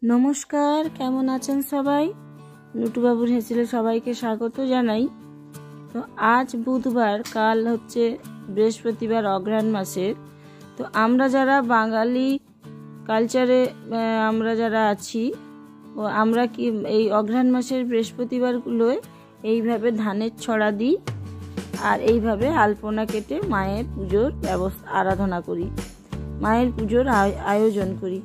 নমস্কার, কেমন আছেন সবাই? লুটু বাবুর হেসেলে সবাইকে স্বাগত জানাই। তো আজ বুধবার, কাল হচ্ছে বৃহস্পতিবার, অঘ্রাণ মাসের। তো আমরা যারা বাঙালি কালচারে আমরা যারা আছি, ও আমরা কি এই অঘ্রাণ মাসের বৃহস্পতিবারগুলোয় এইভাবে ধানের ছড়া দিই আর এইভাবে আলপনা কেটে মায়ের পুজোর আরাধনা করি, মায়ের পুজোর আয়োজন করি।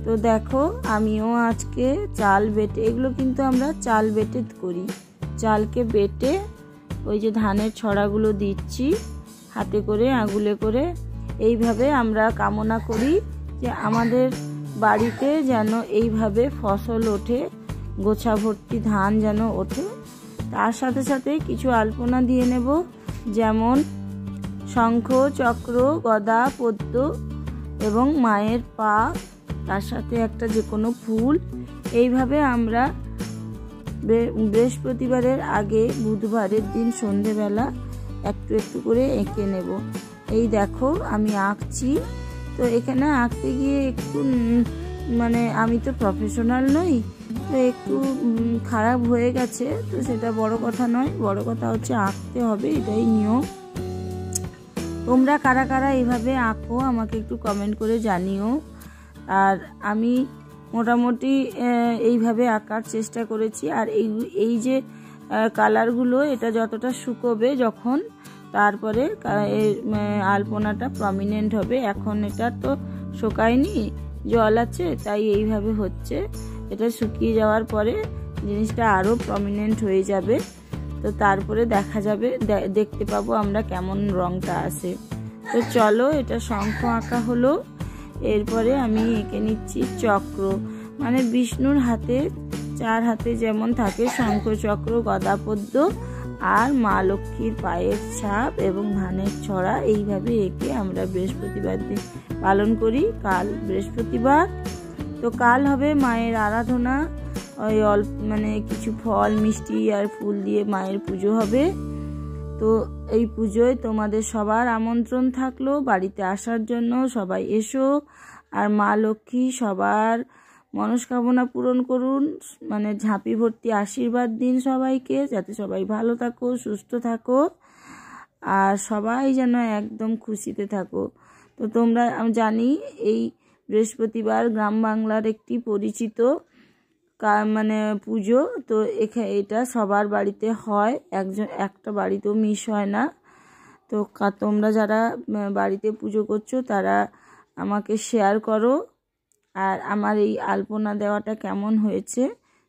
তো দেখো, আমিও আজকে চাল বেটে, এগুলো কিন্তু আমরা চাল বেটে করি, চালকে বেটে ওই যে ধানের ছড়াগুলো দিচ্ছি হাতে করে, আঙুলে করে। এইভাবে আমরা কামনা করি যে আমাদের বাড়িতে যেন এইভাবে ফসল ওঠে, গোছা ভর্তি ধান যেন ওঠে। তার সাথে সাথে কিছু আলপনা দিয়ে নেব, যেমন শঙ্খ, চক্র, গদা, পদ্ম এবং মায়ের পা, তার সাথে একটা যে কোনো ফুল। এইভাবে আমরা বৃহস্পতিবারের আগে বুধবারের দিন সন্ধেবেলা একটু একটু করে এঁকে নেব। এই দেখো আমি আঁকছি। তো এখানে আঁকতে গিয়ে একটু আমি তো প্রফেশনাল নই, তো একটু খারাপ হয়ে গেছে। তো সেটা বড় কথা নয়, বড় কথা হচ্ছে আঁকতে হবে, এটাই নিয়ম। তোমরা কারা কারা এইভাবে আঁকো আমাকে একটু কমেন্ট করে জানিও। আর আমি মোটামুটি এইভাবে আঁকার চেষ্টা করেছি। আর এই যে কালারগুলো, এটা যতটা শুকোবে যখন, তারপরে আলপনাটা প্রমিনেন্ট হবে। এখন এটা তো শুকায়নি, জল আছে, তাই এইভাবে হচ্ছে। এটা শুকিয়ে যাওয়ার পরে জিনিসটা আরও প্রমিনেন্ট হয়ে যাবে। তো তারপরে দেখা যাবে, দেখতে পাবো আমরা কেমন রংটা আসে। তো চলো, এটা শঙ্খ আঁকা হলো। এরপরে আমি এঁকে নিচ্ছি চক্র, মানে বিষ্ণুর হাতে, চার হাতে যেমন থাকে শঙ্খ, চক্র, গদা, পদ্ম, আর মা লক্ষ্মীর পায়ের ছাপ এবং ধানের ছড়া। এইভাবে এঁকে আমরা বৃহস্পতিবার দিন পালন করি। কাল বৃহস্পতিবার, তো কাল হবে মায়ের আরাধনা। ওই কিছু ফল, মিষ্টি আর ফুল দিয়ে মায়ের পুজো হবে। তো এই পুজোয় তোমাদের সবার আমন্ত্রণ থাকলো বাড়িতে আসার জন্য। সবাই এসো, আর মা লক্ষ্মী সবার মনস্কামনা পূরণ করুন, ঝাঁপি ভর্তি আশীর্বাদ দিন সবাইকে, যাতে সবাই ভালো থাকো, সুস্থ থাকো, আর সবাই যেন একদম খুশিতে থাকো। তো তোমরা, আমি জানি এই বৃহস্পতিবার গ্রাম বাংলার একটি পরিচিত পুজো। তো এটা সবার বাড়িতে হয়, একটা বাড়িতেও মিস হয় না। তো তোমরা যারা বাড়িতে পুজো করছো তারা আমাকে শেয়ার করো, আর আমার এই আলপনা দেওয়াটা কেমন হয়েছে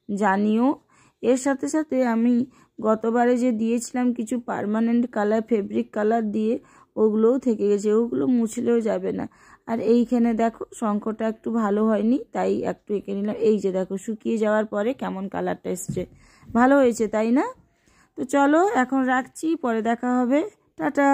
জানিও। এর সাথে সাথে আমি গতবারে যে দিয়েছিলাম কিছু পার্মানেন্ট কালার, ফেব্রিক কালার দিয়ে, ওগুলোও থেকে গেছে, ওগুলো মুছলেও যাবে না। আর এইখানে দেখো শঙ্খটা একটু ভালো হয়নি, তাই একটু এঁকে নিলাম। এই যে দেখো, শুকিয়ে যাওয়ার পরে কেমন কালারটা এসছে, ভালো হয়েছে তাই না? তো চলো এখন রাখছি, পরে দেখা হবে, টাটা।